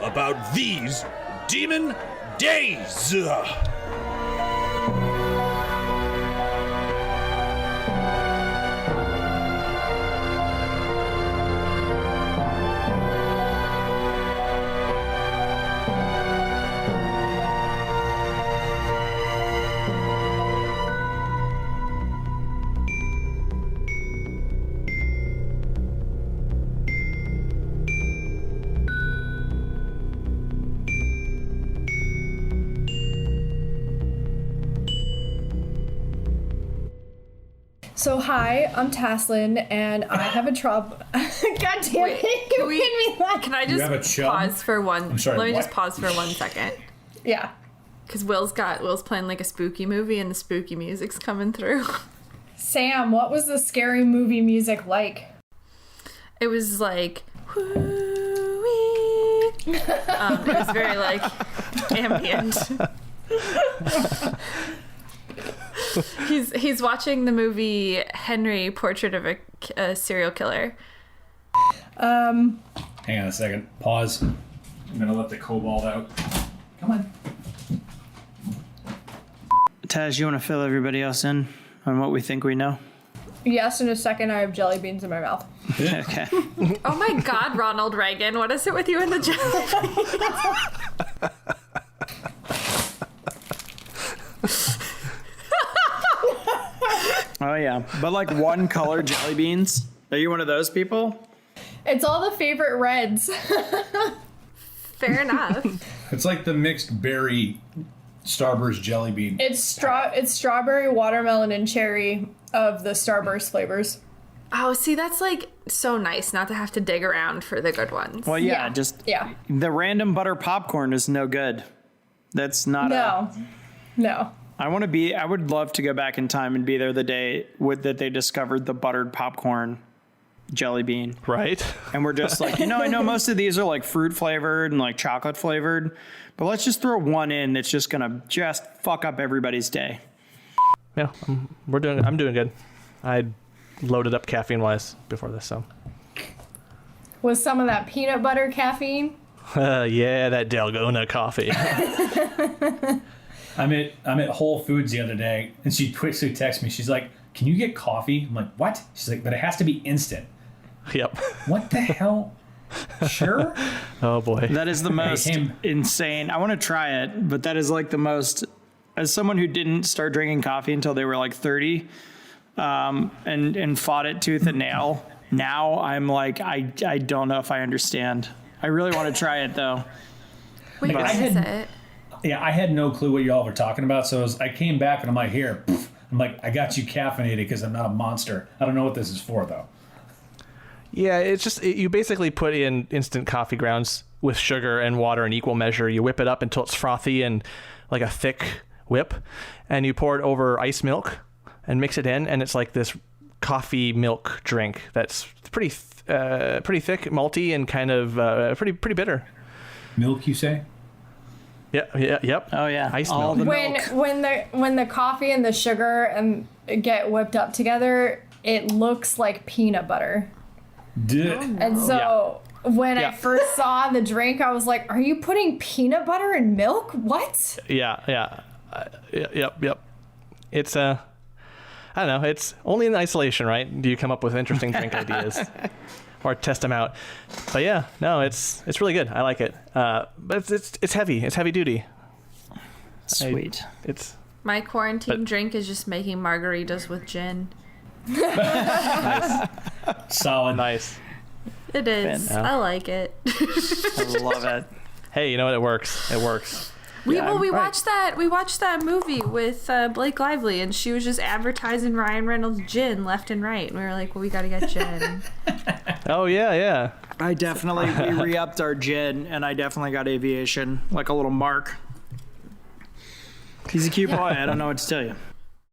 about these demon days. So hi, I'm Taslinn, and I have a trouble. God damn Wait, it! You made me laugh. Can I You have a just chum? pause for one? I'm sorry, Let me what? just pause for 1 second. Yeah. Because Will's playing like a spooky movie, and the spooky music's coming through. Sam, what was the scary movie music like? It was like, woo-wee. It was very like ambient. He's watching the movie Henry, Portrait of a Serial Killer. Hang on a second. Pause. I'm gonna let the cobalt out. Come on. Taz, you want to fill everybody else in on what we think we know? Yes, in a second I have jelly beans in my mouth. Okay. Oh my God, Ronald Reagan, what is it with you and the jelly? Oh yeah, but like one color jelly beans. Are you one of those people? It's all the favorite reds. Fair enough. It's like the mixed berry Starburst jelly bean. It's strawberry, watermelon, and cherry of the Starburst flavors. Oh, see, that's like so nice not to have to dig around for the good ones. Well, yeah, Yeah. the random butter popcorn is no good. That's not No. I would love to go back in time and be there the day that they discovered the buttered popcorn jelly bean. Right? And we're just like, I know most of these are like fruit flavored and like chocolate flavored, but let's just throw one in that's just going to just fuck up everybody's day. Yeah, I'm doing good. I loaded up caffeine-wise before this, so. Was some of that peanut butter caffeine? Yeah, that Dalgona coffee. I'm at Whole Foods the other day, and she quickly texts me. She's like, "Can you get coffee?" I'm like, "What?" She's like, "But it has to be instant." Yep. What the hell? Sure. Oh boy. That is the most insane. I want to try it, but that is like the most, as someone who didn't start drinking coffee until they were like 30, and fought it tooth and nail. Now I'm like, I don't know if I understand. I really want to try it though. Wait, But what I is had- it? Yeah, I had no clue what y'all were talking about, so I came back and I'm like, here. I'm like, I got you caffeinated because I'm not a monster. I don't know what this is for though. Yeah, it's just, you basically put in instant coffee grounds with sugar and water in equal measure. You whip it up until it's frothy and like a thick whip, and you pour it over ice milk and mix it in, and it's like this coffee milk drink that's pretty thick, malty, and kind of pretty bitter. Milk, you say? Yep. Oh yeah, Ice all milk. the milk. When the coffee and the sugar and get whipped up together, it looks like peanut butter. And so when I first saw the drink, I was like, are you putting peanut butter in milk? What? Yeah. Yep. It's I don't know. It's only in isolation, right? Do you come up with interesting drink ideas or test them out? But yeah, no, it's really good. I like it. But it's heavy. It's heavy duty. Sweet. My quarantine drink is just making margaritas with gin. Nice. Solid. Nice. It is. Yeah. I like it. I love it. Hey, you know what? It works. We watched that movie with Blake Lively, and she was just advertising Ryan Reynolds gin left and right. And we were like, well, we got to get gin. Oh yeah. We re-upped our gin, and I definitely got aviation, like a little mark. He's a cute boy. I don't know what to tell you.